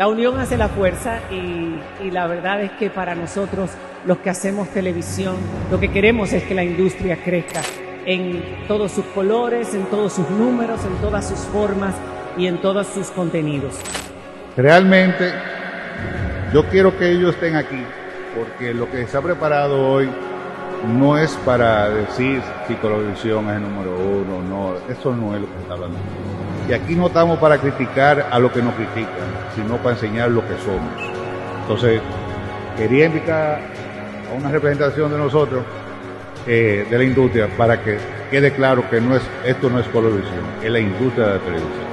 La unión hace la fuerza y la verdad es que para nosotros, los que hacemos televisión, lo que queremos es que la industria crezca en todos sus colores, en todos sus números, en todas sus formas y en todos sus contenidos. Realmente, yo quiero que ellos estén aquí, porque lo que se ha preparado hoy no es para decir si Colorvisión es el número uno, no, eso no es lo que se está hablando. Y aquí no estamos para criticar a los que nos critican, sino para enseñar lo que somos. Entonces, quería invitar a una representación de nosotros, de la industria, para que quede claro que esto no es Colorvisión, es la industria de la televisión.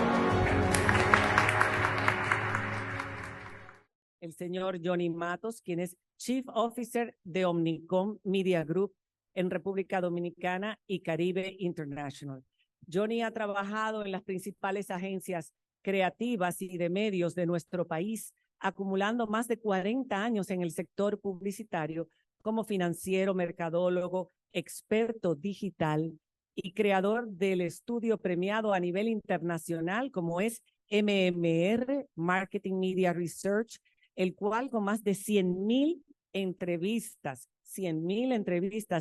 El señor Johnny Matos, quien es Chief Officer de Omnicom Media Group en República Dominicana y Caribe International. Johnny ha trabajado en las principales agencias creativas y de medios de nuestro país, acumulando más de 40 años en el sector publicitario como financiero, mercadólogo, experto digital y creador del estudio premiado a nivel internacional como es MMR, Marketing Media Research, el cual con más de 100,000 entrevistas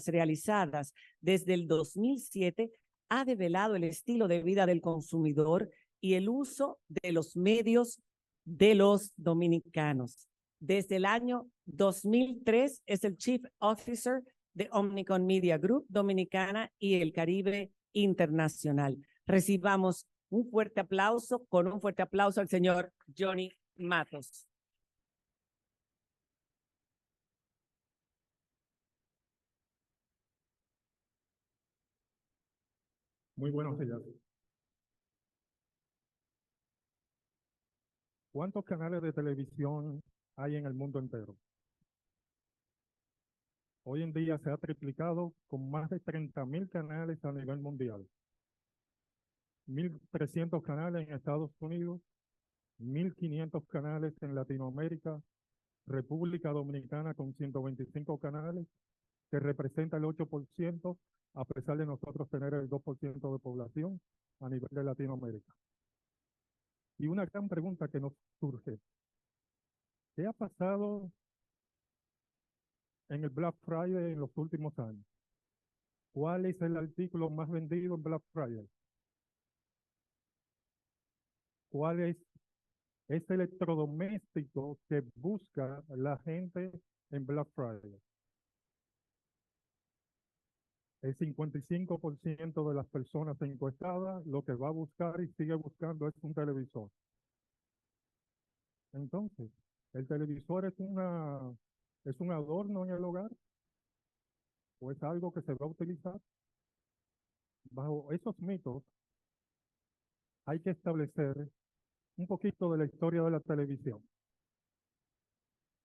realizadas desde el 2007, ha develado el estilo de vida del consumidor y el uso de los medios de los dominicanos. Desde el año 2003 es el Chief Officer de Omnicom Media Group Dominicana y el Caribe Internacional. Recibamos un fuerte aplauso, con un fuerte aplauso al señor Johnny Matos. Muy buenos días. ¿Cuántos canales de televisión hay en el mundo entero? Hoy en día se ha triplicado con más de 30,000 canales a nivel mundial. 1,300 canales en Estados Unidos, 1,500 canales en Latinoamérica, República Dominicana con 125 canales, que representa el 8%, a pesar de nosotros tener el 2% de población a nivel de Latinoamérica. Y una gran pregunta que nos surge: ¿qué ha pasado en el Black Friday en los últimos años? ¿Cuál es el artículo más vendido en Black Friday? ¿Cuál es ese electrodoméstico que busca la gente en Black Friday? El 55% de las personas encuestadas lo que va a buscar y sigue buscando es un televisor. Entonces, ¿el televisor es un adorno en el hogar o es algo que se va a utilizar? Bajo esos mitos hay que establecer un poquito de la historia de la televisión.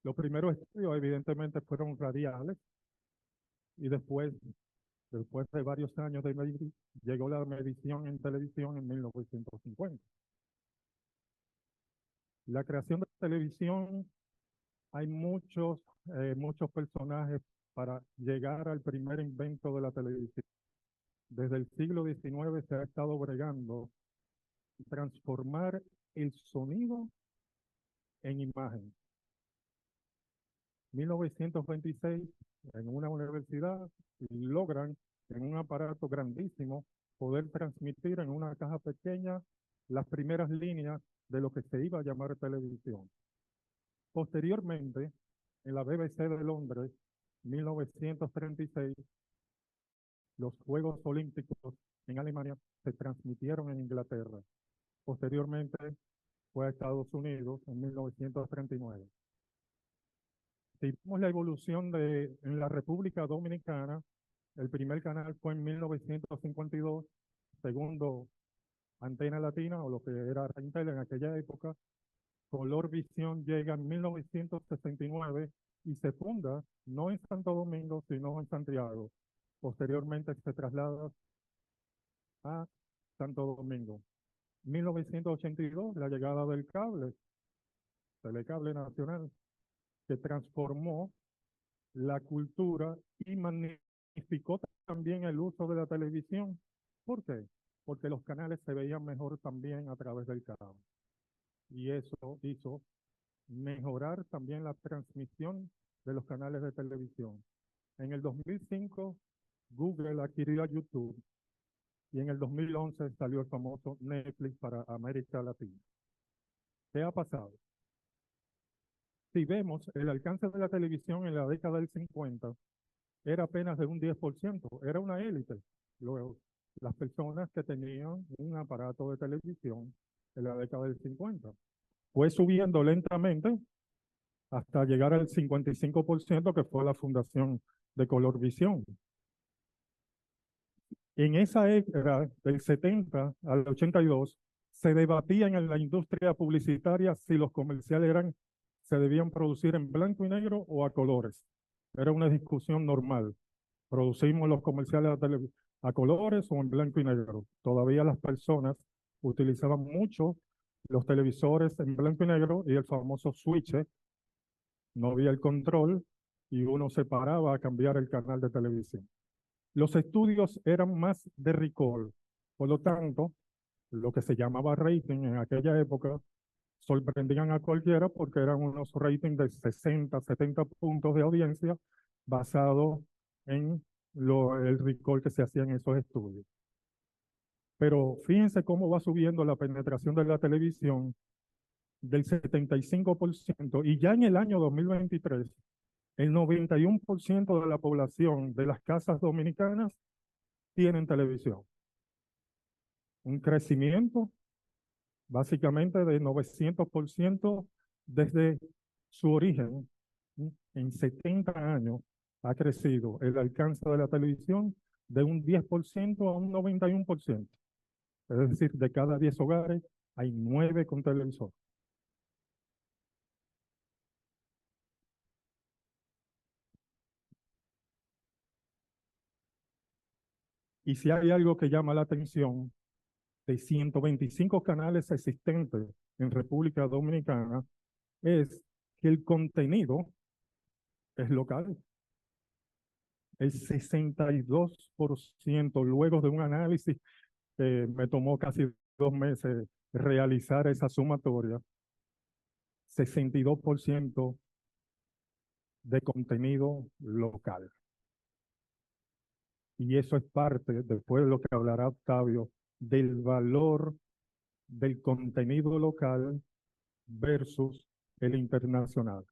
Los primeros estudios evidentemente fueron radiales y después de varios años de medir, llegó la medición en televisión en 1950. La creación de la televisión, hay muchos personajes para llegar al primer invento de la televisión. Desde el siglo XIX se ha estado bregando transformar el sonido en imagen. 1926, en una universidad, logran en un aparato grandísimo poder transmitir en una caja pequeña las primeras líneas de lo que se iba a llamar televisión. Posteriormente, en la BBC de Londres, 1936, los Juegos Olímpicos en Alemania se transmitieron en Inglaterra. Posteriormente, fue a Estados Unidos en 1939. Si vemos la evolución en la República Dominicana, el primer canal fue en 1952, segundo Antena Latina, o lo que era Rentel en aquella época. Colorvisión llega en 1969 y se funda no en Santo Domingo, sino en Santiago. Posteriormente se traslada a Santo Domingo. 1982, la llegada del cable, Telecable Nacional, que transformó la cultura y magnificó también el uso de la televisión. ¿Por qué? Porque los canales se veían mejor también a través del cable. Y eso hizo mejorar también la transmisión de los canales de televisión. En el 2005, Google adquirió a YouTube y en el 2011 salió el famoso Netflix para América Latina. ¿Qué ha pasado? Si vemos, el alcance de la televisión en la década del 50 era apenas de un 10%, era una élite. Luego, las personas que tenían un aparato de televisión en la década del 50. Fue subiendo lentamente hasta llegar al 55%, que fue la fundación de Colorvisión. En esa era del 70 al 82, se debatía en la industria publicitaria si los comerciales se debían producir en blanco y negro o a colores. Era una discusión normal. ¿Producimos los comerciales a colores o en blanco y negro? Todavía las personas utilizaban mucho los televisores en blanco y negro y el famoso switch. No había el control y uno se paraba a cambiar el canal de televisión. Los estudios eran más de recall, por lo tanto, lo que se llamaba rating en aquella época sorprendían a cualquiera porque eran unos ratings de 60, 70 puntos de audiencia basados en el recall que se hacía en esos estudios. Pero fíjense cómo va subiendo la penetración de la televisión del 75% y ya en el año 2023, el 91% de la población de las casas dominicanas tienen televisión. Un crecimiento básicamente de 900% desde su origen. En 70 años ha crecido el alcance de la televisión de un 10% a un 91%. Es decir, de cada 10 hogares hay 9 con televisor. Y si hay algo que llama la atención, de 125 canales existentes en República Dominicana, es que el contenido es local. El 62%, luego de un análisis que me tomó casi 2 meses realizar esa sumatoria, 62% de contenido local. Y eso es parte, después de lo que hablará Octavio, del valor del contenido local versus el internacional.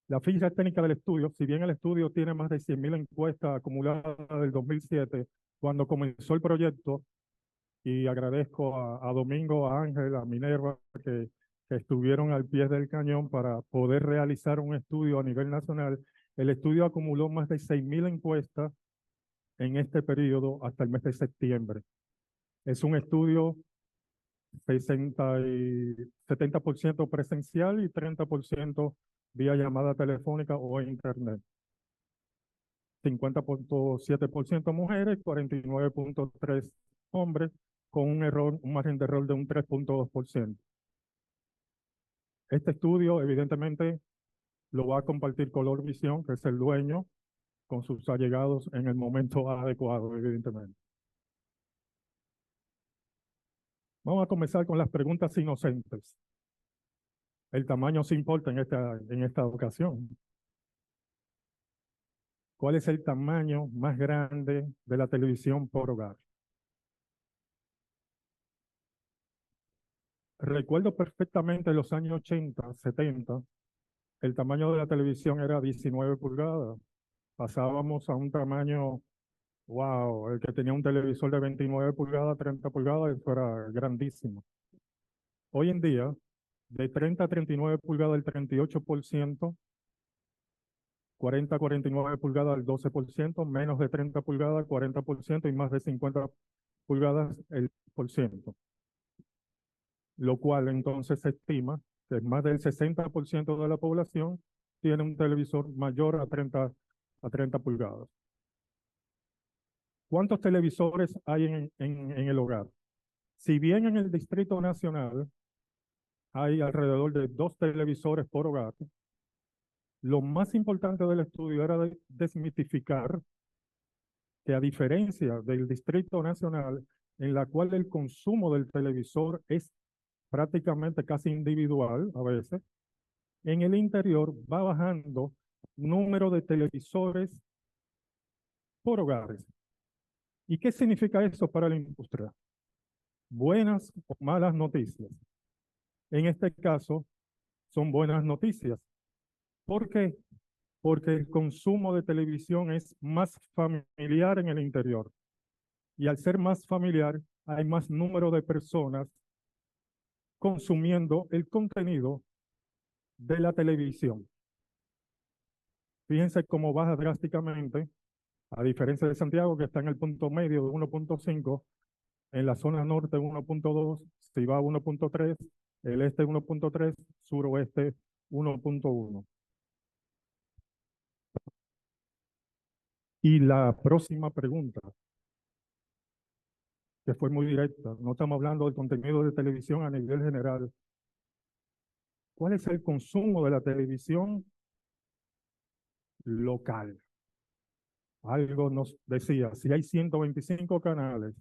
La ficha técnica del estudio, si bien el estudio tiene más de 100.000 encuestas acumuladas del 2007, cuando comenzó el proyecto, y agradezco a Domingo, a Ángel, a Minerva, que estuvieron al pie del cañón para poder realizar un estudio a nivel nacional. El estudio acumuló más de 6.000 encuestas en este periodo hasta el mes de septiembre. Es un estudio 70% presencial y 30% vía llamada telefónica o internet. 50.7% mujeres, 49.3% hombres, con un margen de error de un 3.2%. Este estudio, evidentemente, lo va a compartir Colorvisión, que es el dueño, con sus allegados en el momento adecuado, evidentemente. Vamos a comenzar con las preguntas inocentes. El tamaño se importa en esta ocasión. ¿Cuál es el tamaño más grande de la televisión por hogar? Recuerdo perfectamente los años 80, 70, el tamaño de la televisión era 19 pulgadas. Pasábamos a un tamaño, wow, el que tenía un televisor de 29 pulgadas, 30 pulgadas, eso era grandísimo. Hoy en día, de 30 a 39 pulgadas, el 38%, 40 a 49 pulgadas, el 12%, menos de 30 pulgadas, 40%, y más de 50 pulgadas, el %. Lo cual entonces se estima que más del 60% de la población tiene un televisor mayor a 30 pulgadas. ¿Cuántos televisores hay en el hogar? Si bien en el Distrito Nacional hay alrededor de 2 televisores por hogar, lo más importante del estudio era desmitificar que, a diferencia del Distrito Nacional, en la cual el consumo del televisor es prácticamente casi individual a veces, en el interior va bajando número de televisores por hogares. ¿Y qué significa eso para la industria? Buenas o malas noticias. En este caso, son buenas noticias. ¿Por qué? Porque el consumo de televisión es más familiar en el interior. Y al ser más familiar, hay más número de personas consumiendo el contenido de la televisión. Fíjense cómo baja drásticamente, a diferencia de Santiago, que está en el punto medio de 1.5, en la zona norte 1.2, si va a 1.3, el este 1.3, suroeste 1.1. Y la próxima pregunta, que fue muy directa, no estamos hablando del contenido de televisión a nivel general. ¿Cuál es el consumo de la televisión local? Algo nos decía, si hay 125 canales,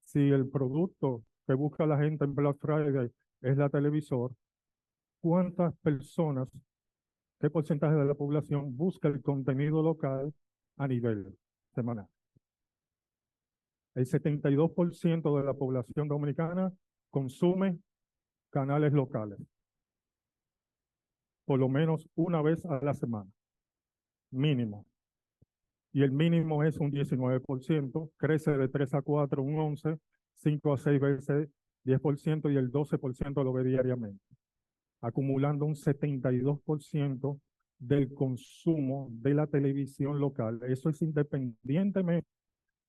si el producto que busca la gente en Black Friday es la televisor, ¿cuántas personas, qué porcentaje de la población busca el contenido local a nivel semanal? El 72% de la población dominicana consume canales locales, por lo menos una vez a la semana, mínimo. Y el mínimo es un 19%, crece de 3 a 4, un 11, 5 a 6 veces 10% y el 12% lo ve diariamente, acumulando un 72% del consumo de la televisión local. Eso es independientemente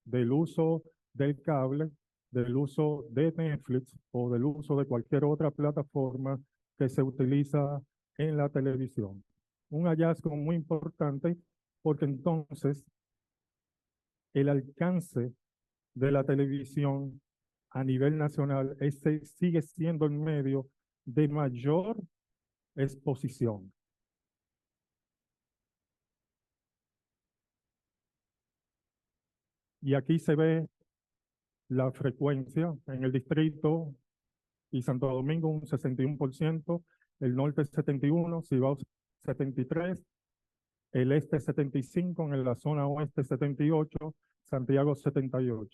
del uso del cable, del uso de Netflix o del uso de cualquier otra plataforma que se utiliza en la televisión. Un hallazgo muy importante porque entonces el alcance de la televisión a nivel nacional sigue siendo el medio de mayor exposición. Y aquí se ve la frecuencia en el distrito y Santo Domingo un 61%, el norte 71%, Cibao 73%, el este 75%, en la zona oeste 78%, Santiago 78%.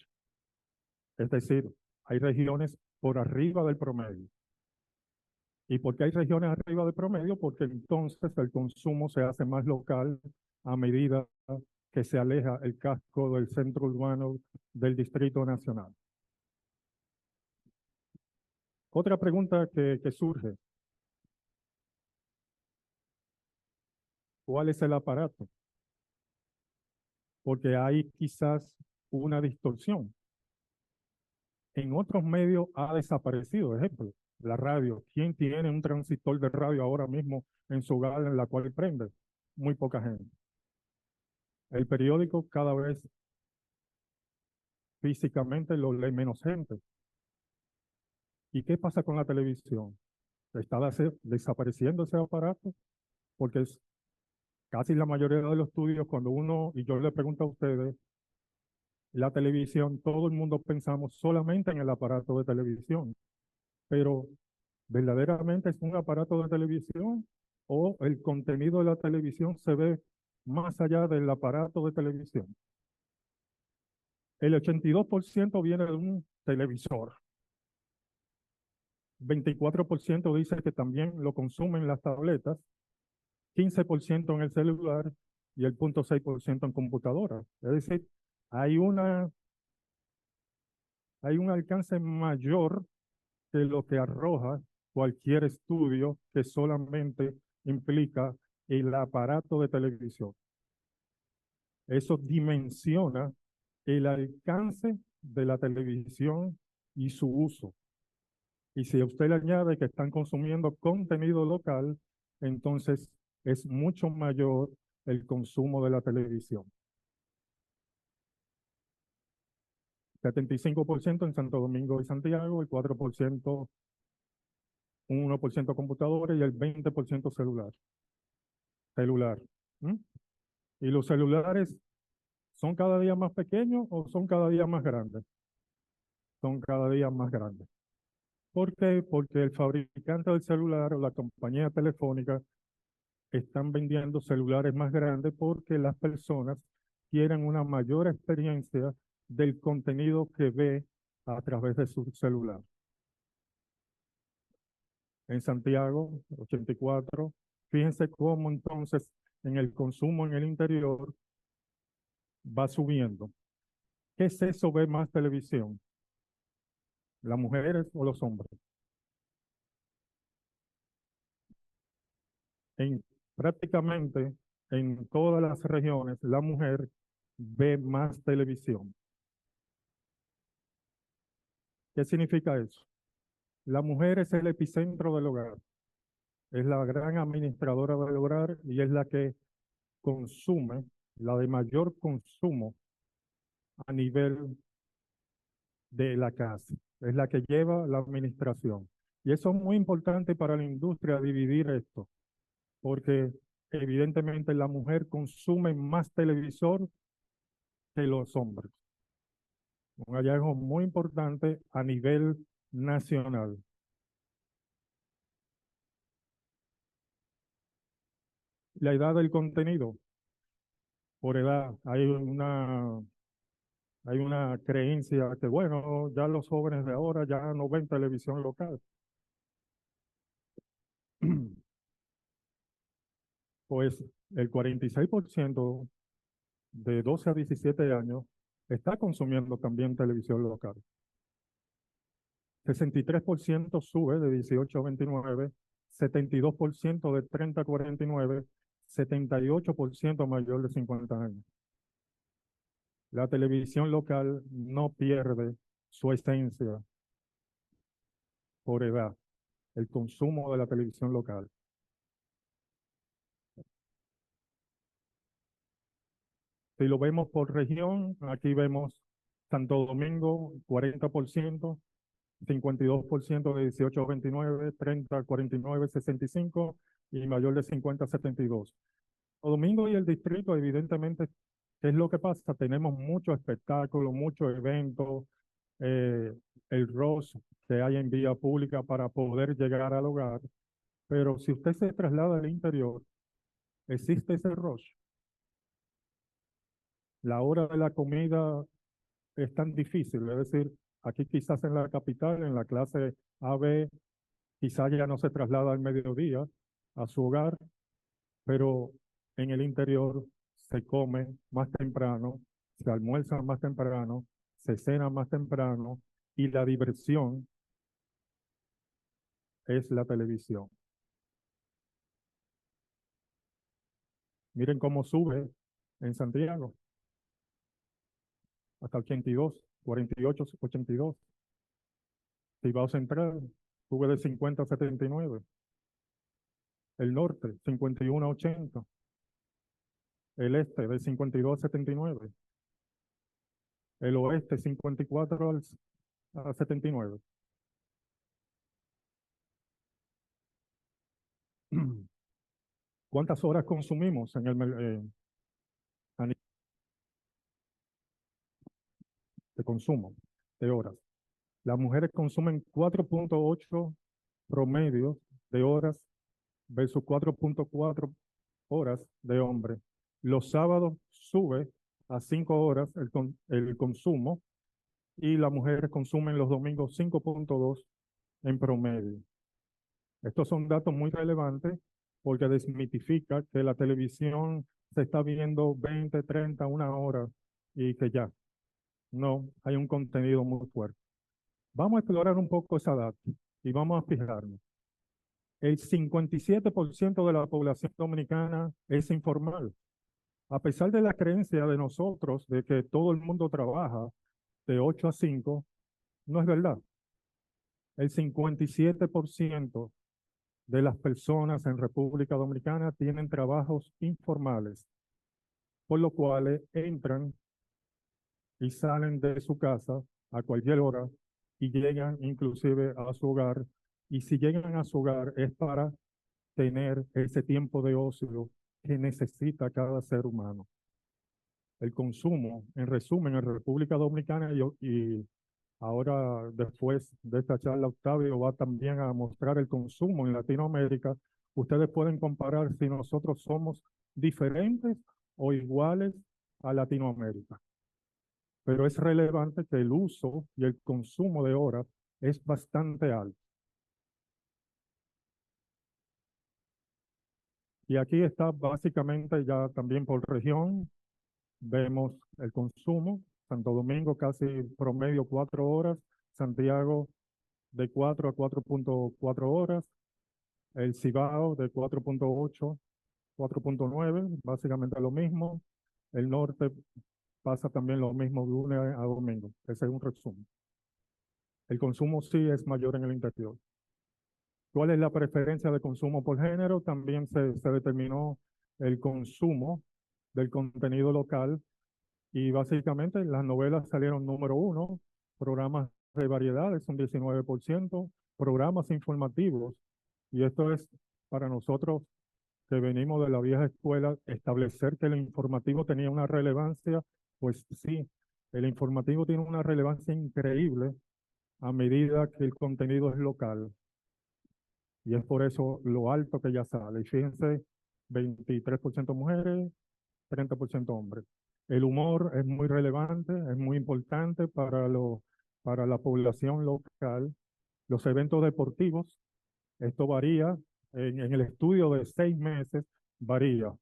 Es decir, hay regiones por arriba del promedio. ¿Y por qué hay regiones arriba del promedio? Porque entonces el consumo se hace más local a medida que se aleja el casco del centro urbano del Distrito Nacional. Otra pregunta que surge. ¿Cuál es el aparato? Porque hay quizás una distorsión. En otros medios ha desaparecido, ejemplo, la radio. ¿Quién tiene un transistor de radio ahora mismo en su hogar en la cual prende? Muy poca gente. El periódico cada vez físicamente lo lee menos gente. ¿Y qué pasa con la televisión? ¿Está desapareciendo ese aparato? Porque es casi la mayoría de los estudios, cuando uno, y yo le pregunto a ustedes, la televisión, todo el mundo pensamos solamente en el aparato de televisión, pero ¿verdaderamente es un aparato de televisión o el contenido de la televisión se ve más allá del aparato de televisión? El 82% viene de un televisor. 24% dice que también lo consumen las tabletas, 15% en el celular y el 0.6% en computadoras. Es decir, hay un alcance mayor que lo que arroja cualquier estudio que solamente implica el aparato de televisión. Eso dimensiona el alcance de la televisión y su uso. Y si a usted le añade que están consumiendo contenido local, entonces es mucho mayor el consumo de la televisión. 75% en Santo Domingo y Santiago, el 4%, un 1% computadores y el 20% celular. ¿Mm? ¿Y los celulares son cada día más pequeños o son cada día más grandes? Son cada día más grandes. ¿Por qué? Porque el fabricante del celular o la compañía telefónica están vendiendo celulares más grandes porque las personas quieren una mayor experiencia del contenido que ve a través de su celular. En Santiago, 84, fíjense cómo entonces en el consumo en el interior va subiendo. ¿Qué es eso, ver más televisión? ¿Las mujeres o los hombres? En, prácticamente en todas las regiones, la mujer ve más televisión. ¿Qué significa eso? La mujer es el epicentro del hogar, es la gran administradora del hogar y es la que consume, la de mayor consumo a nivel de la casa, es la que lleva la administración. Y eso es muy importante para la industria, dividir esto, porque evidentemente la mujer consume más televisor que los hombres. Un hallazgo muy importante a nivel nacional. La edad del contenido, por edad, hay una creencia que, bueno, ya los jóvenes de ahora ya no ven televisión local. Pues el 46% de 12 a 17 años está consumiendo también televisión local. 63% sube de 18 a 29, 72% de 30 a 49, 78% mayor de 50 años. La televisión local no pierde su esencia por edad, el consumo de la televisión local. Si lo vemos por región, aquí vemos Santo Domingo, 40%, 52% de 18 a 29, 30 a 49, 65 y mayor de 50 a 72. Santo Domingo y el distrito, evidentemente, ¿qué es lo que pasa? Tenemos muchos espectáculos, muchos eventos, eh, el rush que hay en vía pública para poder llegar al hogar, pero si usted se traslada al interior, existe ese rush. La hora de la comida es tan difícil, es decir, aquí quizás en la capital, en la clase AB, quizás ya no se traslada al mediodía a su hogar, pero en el interior se come más temprano, se almuerza más temprano, se cena más temprano y la diversión es la televisión. Miren cómo sube en Santiago hasta 82, 48, 82. Cibao Central sube de 50 a 79. El norte, 51 a 80. El este, de 52 a 79. El oeste, 54 a 79. ¿Cuántas horas consumimos en a nivel de consumo de horas? Las mujeres consumen 4.8 promedio de horas versus 4.4 horas de hombres. Los sábados sube a 5 horas el consumo y las mujeres consumen los domingos 5.2 en promedio. Estos son datos muy relevantes porque desmitifica que la televisión se está viendo 20, 30, una hora y que ya no hay un contenido muy fuerte. Vamos a explorar un poco esa data y vamos a fijarnos. El 57% de la población dominicana es informal. A pesar de la creencia de nosotros de que todo el mundo trabaja de 8 a 5, no es verdad. El 57% de las personas en República Dominicana tienen trabajos informales, por lo cual entran y salen de su casa a cualquier hora y llegan inclusive a su hogar. Y si llegan a su hogar es para tener ese tiempo de ocio que necesita cada ser humano. El consumo, en resumen, en República Dominicana y Ahora, después de esta charla, Octavio va también a mostrar el consumo en Latinoamérica. Ustedes pueden comparar si nosotros somos diferentes o iguales a Latinoamérica. Pero es relevante que el uso y el consumo de horas es bastante alto. Y aquí está básicamente ya también por región. Vemos el consumo. Santo Domingo casi promedio 4 horas. Santiago de 4 a 4.4 horas. El Cibao de 4.8, 4.9, básicamente lo mismo. El norte pasa también lo mismo de lunes a domingo. Ese es un resumen. El consumo sí es mayor en el interior. ¿Cuál es la preferencia de consumo por género? También se determinó el consumo del contenido local y básicamente las novelas salieron número 1, programas de variedades un 19%, programas informativos, y esto es para nosotros que venimos de la vieja escuela, establecer que el informativo tenía una relevancia, pues sí, el informativo tiene una relevancia increíble a medida que el contenido es local. Y es por eso lo alto que ya sale. Y fíjense, 23% mujeres, 30% hombres. El humor es muy relevante, es muy importante para la población local. Los eventos deportivos, esto varía. En el estudio de 6 meses, varía.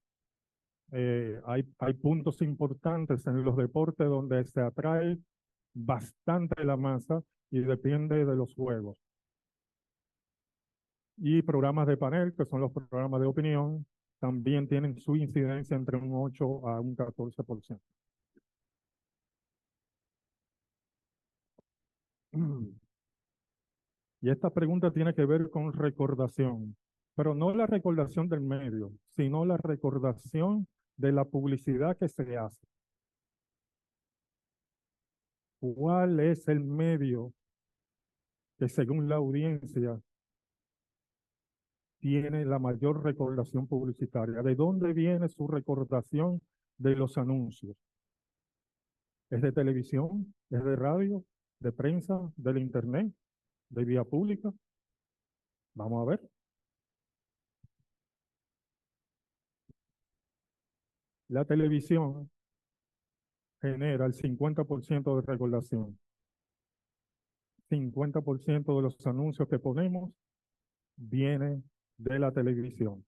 Hay puntos importantes en los deportes donde se atrae bastante la masa y depende de los juegos. Y programas de panel, que son los programas de opinión, también tienen su incidencia entre un 8 a un 14%. Y esta pregunta tiene que ver con recordación, pero no la recordación del medio, sino la recordación de la publicidad que se hace. ¿Cuál es el medio que según la audiencia tiene la mayor recordación publicitaria? ¿De dónde viene su recordación de los anuncios? ¿Es de televisión? ¿Es de radio? ¿De prensa? ¿Del internet? ¿De vía pública? Vamos a ver. La televisión genera el 50% de recordación. 50% de los anuncios que ponemos viene de la televisión.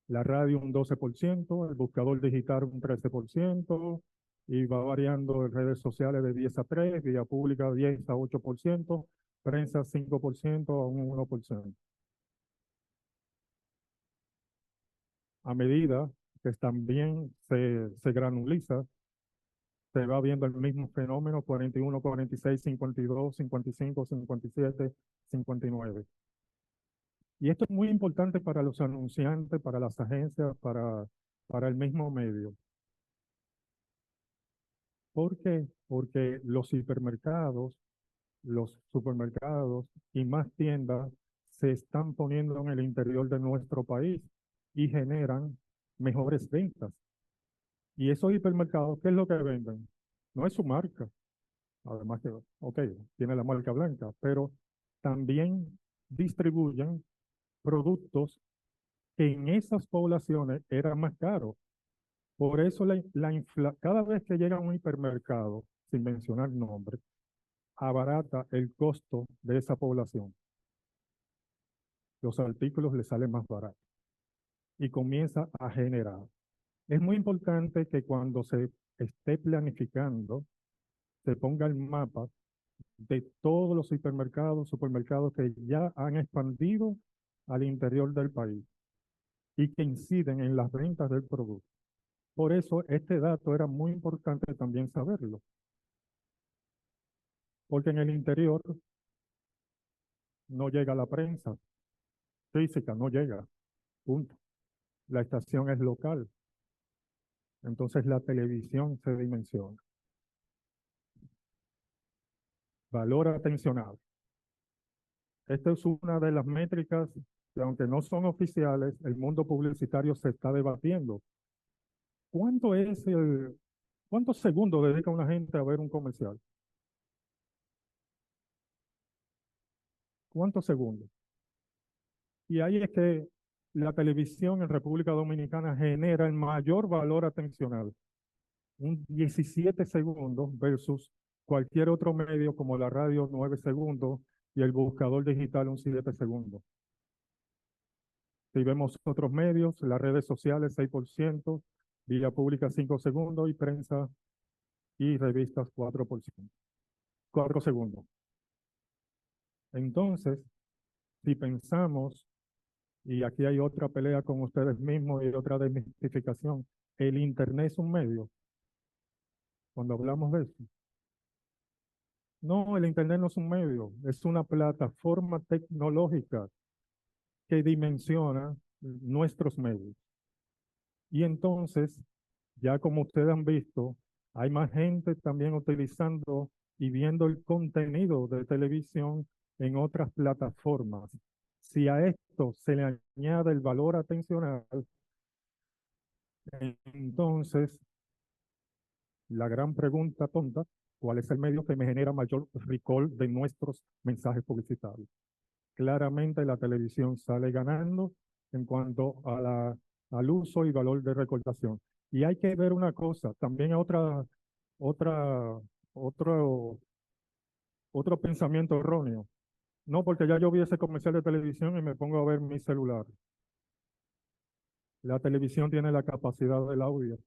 La radio un 12%, el buscador digital un 13%, y va variando en redes sociales de 10 a 3, vía pública 10 a 8%, prensa 5% a un 1%. A medida que también se granuliza, se va viendo el mismo fenómeno: 41, 46, 52, 55, 57, 59. Y esto es muy importante para los anunciantes, para las agencias, para el mismo medio. ¿Por qué? Porque los hipermercados, los supermercados y más tiendas se están poniendo en el interior de nuestro país y generan mejores ventas. Y esos hipermercados, ¿qué es lo que venden? No es su marca. Además que, ok, tiene la marca blanca, pero también distribuyen productos que en esas poblaciones eran más caros. Por eso cada vez que llega a un hipermercado, sin mencionar nombres, abarata el costo de esa población. Los artículos le salen más baratos y comienza a generar. Es muy importante que cuando se esté planificando, se ponga el mapa de todos los hipermercados, supermercados que ya han expandido al interior del país y que inciden en las ventas del producto. Por eso este dato era muy importante también saberlo, porque en el interior no llega la prensa física, no llega, punto. La estación es local, entonces la televisión se dimensiona. Valor atencional. Esta es una de las métricas que, aunque no son oficiales, el mundo publicitario se está debatiendo. ¿Cuántos segundos dedica una gente a ver un comercial? ¿Cuántos segundos? Y ahí es que la televisión en República Dominicana genera el mayor valor atencional, un 17 segundos versus cualquier otro medio como la radio 9 segundos y el buscador digital un 7 segundos. Si vemos otros medios, las redes sociales 6%, vía pública 5 segundos y prensa y revistas 4%, 4 segundos. Entonces, si pensamos, y aquí hay otra pelea con ustedes mismos y otra desmitificación, el Internet es un medio. Cuando hablamos de eso, no, el Internet no es un medio, es una plataforma tecnológica que dimensiona nuestros medios. Y entonces, ya como ustedes han visto, hay más gente también utilizando y viendo el contenido de televisión en otras plataformas. Si a esto se le añade el valor atencional, entonces la gran pregunta tonta, ¿cuál es el medio que me genera mayor recall de nuestros mensajes publicitarios? Claramente la televisión sale ganando en cuanto a al uso y valor de recordación. Y hay que ver una cosa, también otra, otro, otro pensamiento erróneo. No, porque ya yo vi ese comercial de televisión y me pongo a ver mi celular. La televisión tiene la capacidad del audio.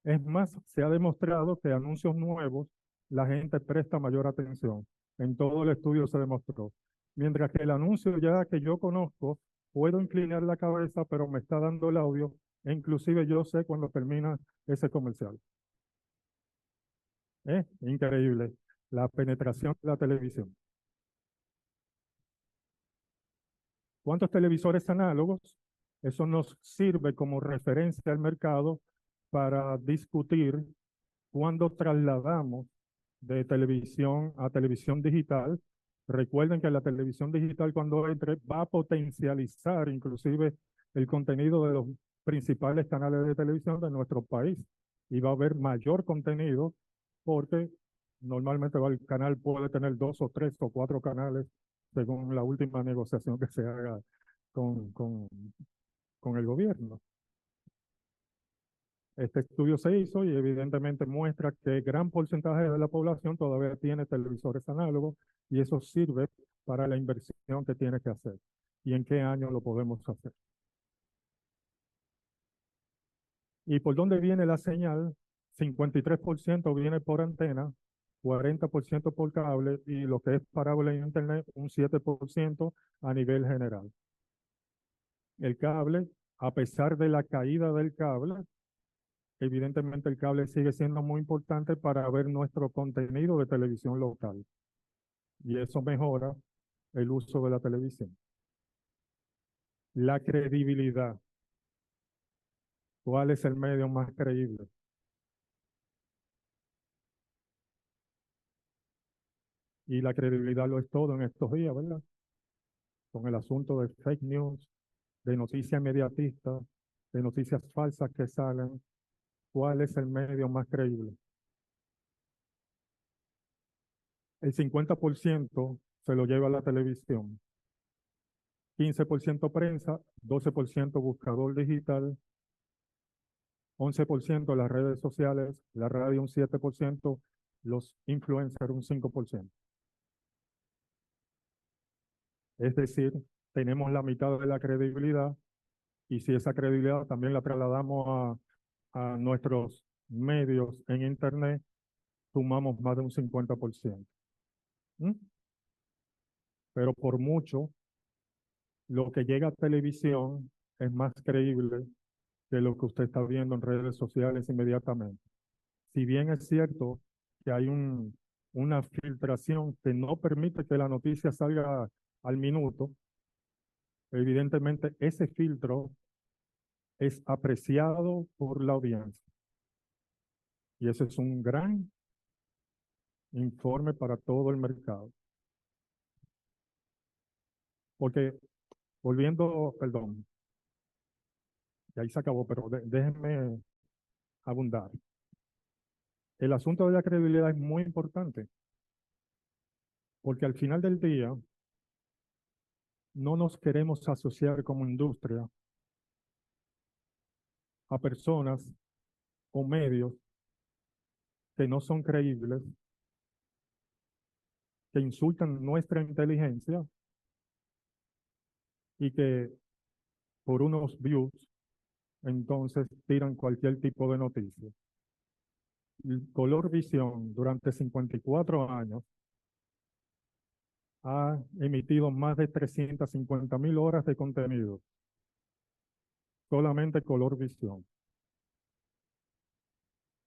Es más, se ha demostrado que anuncios nuevos la gente presta mayor atención. En todo el estudio se demostró. Mientras que el anuncio ya que yo conozco, puedo inclinar la cabeza, pero me está dando el audio, e inclusive yo sé cuando termina ese comercial. Increíble la penetración de la televisión. ¿Cuántos televisores análogos? Eso nos sirve como referencia al mercado para discutir cuando trasladamos de televisión a televisión digital. Recuerden que la televisión digital cuando entre va a potencializar inclusive el contenido de los principales canales de televisión de nuestro país y va a haber mayor contenido porque normalmente el canal puede tener 2 o 3 o 4 canales según la última negociación que se haga con, con, con el gobierno. Este estudio se hizo y evidentemente muestra que gran porcentaje de la población todavía tiene televisores análogos y eso sirve para la inversión que tiene que hacer. ¿Y en qué año lo podemos hacer? ¿Y por dónde viene la señal? 53% viene por antena, 40% por cable y lo que es parable en internet, un 7% a nivel general. El cable, a pesar de la caída del cable, evidentemente el cable sigue siendo muy importante para ver nuestro contenido de televisión local. Y eso mejora el uso de la televisión. La credibilidad. ¿Cuál es el medio más creíble? Y la credibilidad lo es todo en estos días, ¿verdad? Con el asunto de fake news, de noticias inmediatistas, de noticias falsas que salen. ¿Cuál es el medio más creíble? El 50% se lo lleva a la televisión, 15% prensa, 12% buscador digital, 11% las redes sociales, la radio un 7%, los influencers un 5%. Es decir, tenemos la mitad de la credibilidad y si esa credibilidad también la trasladamos a nuestros medios en Internet, sumamos más de un 50%. ¿Mm? Pero por mucho, lo que llega a televisión es más creíble que lo que usted está viendo en redes sociales inmediatamente. Si bien es cierto que hay una filtración que no permite que la noticia salga al minuto, evidentemente ese filtro es apreciado por la audiencia. Y ese es un gran informe para todo el mercado. Porque, volviendo, perdón, y ahí se acabó, pero déjenme abundar. El asunto de la credibilidad es muy importante, porque al final del día, no nos queremos asociar como industria a personas o medios que no son creíbles, que insultan nuestra inteligencia y que por unos views entonces tiran cualquier tipo de noticia. Color Visión durante 54 años ha emitido más de 350.000 horas de contenido. Solamente Color Visión.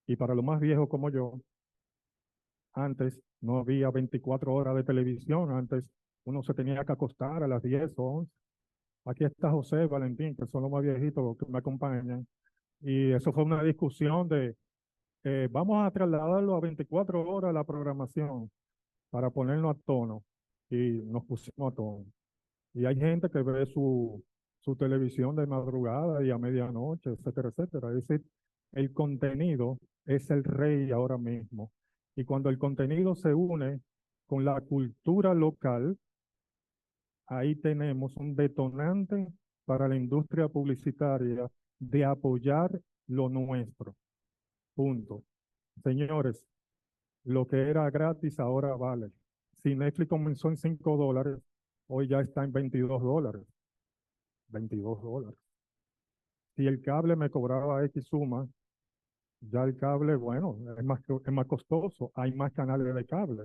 Y para los más viejos como yo, antes no había 24 horas de televisión, antes uno se tenía que acostar a las 10 o 11. Aquí está José, Valentín, que son los más viejitos que me acompañan. Y eso fue una discusión de, vamos a trasladarlo a 24 horas la programación para ponernos a tono. Y nos pusimos a tono. Y hay gente que ve su televisión de madrugada y a medianoche, etcétera, etcétera. Es decir, el contenido es el rey ahora mismo. Y cuando el contenido se une con la cultura local, ahí tenemos un detonante para la industria publicitaria de apoyar lo nuestro. Punto. Señores, lo que era gratis ahora vale. Si Netflix comenzó en $5, hoy ya está en $22. $22. Si el cable me cobraba X suma, ya el cable, bueno, es más costoso, hay más canales de cable.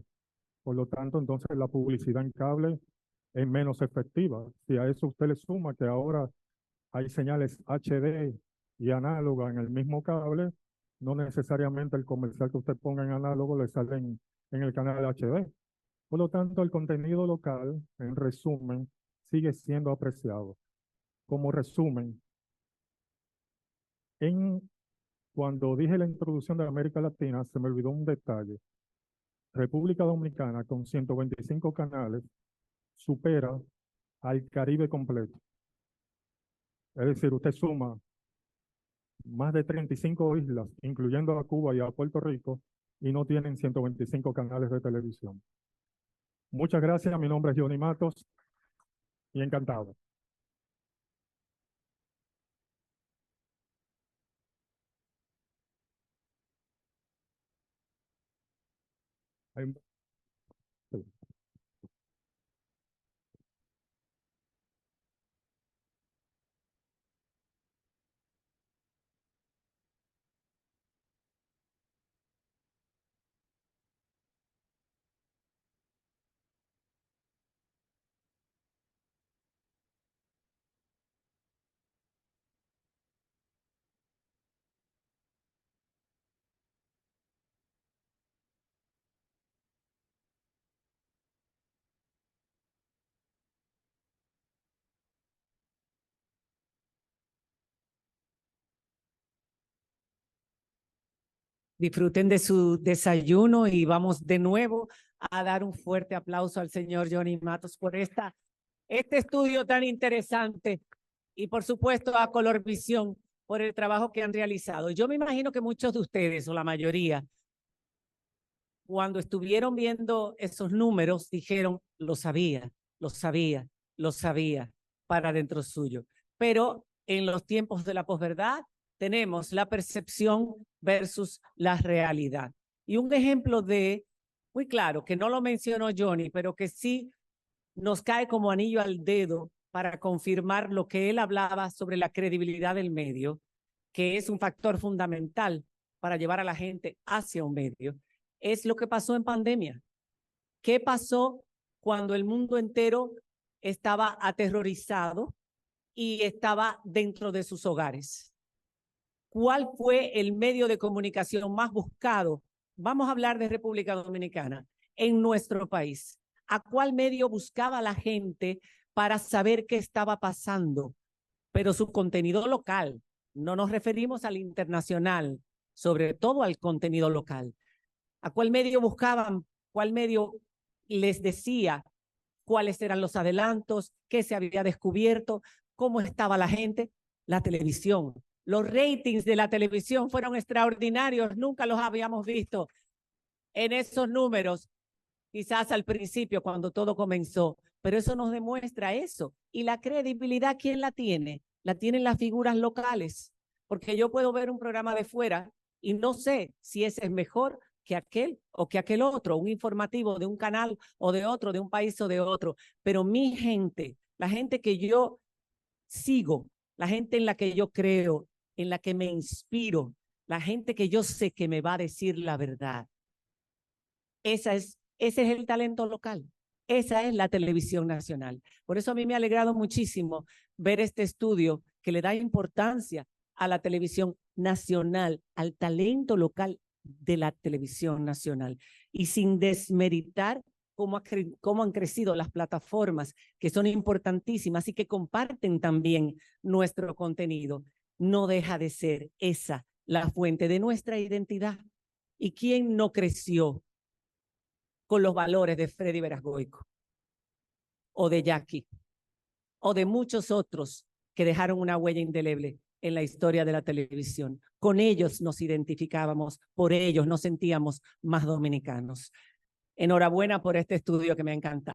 Por lo tanto, entonces la publicidad en cable es menos efectiva. Si a eso usted le suma que ahora hay señales HD y análoga en el mismo cable, no necesariamente el comercial que usted ponga en análogo le sale en el canal HD. Por lo tanto, el contenido local, en resumen, sigue siendo apreciado. Como resumen, cuando dije la introducción de América Latina, se me olvidó un detalle. República Dominicana, con 125 canales, supera al Caribe completo. Es decir, usted suma más de 35 islas, incluyendo a Cuba y a Puerto Rico, y no tienen 125 canales de televisión. Muchas gracias, mi nombre es Johnny Matos, y encantado. Sí. Disfruten de su desayuno y vamos de nuevo a dar un fuerte aplauso al señor Johnny Matos por este estudio tan interesante y por supuesto a Color Visión por el trabajo que han realizado. Yo me imagino que muchos de ustedes o la mayoría, cuando estuvieron viendo esos números, dijeron, lo sabía, lo sabía, lo sabía, para dentro suyo. Pero en los tiempos de la posverdad tenemos la percepción versus la realidad. Y un ejemplo muy claro, que no lo mencionó Johnny, pero que sí nos cae como anillo al dedo para confirmar lo que él hablaba sobre la credibilidad del medio, que es un factor fundamental para llevar a la gente hacia un medio, es lo que pasó en pandemia. ¿Qué pasó cuando el mundo entero estaba aterrorizado y estaba dentro de sus hogares? ¿Cuál fue el medio de comunicación más buscado? Vamos a hablar de República Dominicana, en nuestro país. ¿A cuál medio buscaba la gente para saber qué estaba pasando? Pero su contenido local. No nos referimos al internacional, sobre todo al contenido local. ¿A cuál medio buscaban? ¿Cuál medio les decía cuáles eran los adelantos, qué se había descubierto, cómo estaba la gente? La televisión. Los ratings de la televisión fueron extraordinarios, nunca los habíamos visto en esos números. Quizás al principio, cuando todo comenzó, pero eso nos demuestra eso. Y la credibilidad, ¿quién la tiene? La tienen las figuras locales, porque yo puedo ver un programa de fuera y no sé si ese es mejor que aquel o que aquel otro, un informativo de un canal o de otro, de un país o de otro, pero mi gente, la gente que yo sigo, la gente en la que yo creo, en la que me inspiro, la gente que yo sé que me va a decir la verdad. Ese es el talento local. Esa es la televisión nacional. Por eso a mí me ha alegrado muchísimo ver este estudio que le da importancia a la televisión nacional, al talento local de la televisión nacional. Y sin desmeritar cómo han crecido las plataformas, que son importantísimas y que comparten también nuestro contenido. No deja de ser esa la fuente de nuestra identidad. ¿Y quién no creció con los valores de Freddy Verasgoico o de Jackie o de muchos otros que dejaron una huella indeleble en la historia de la televisión? Con ellos nos identificábamos, por ellos nos sentíamos más dominicanos. Enhorabuena por este estudio que me ha encantado.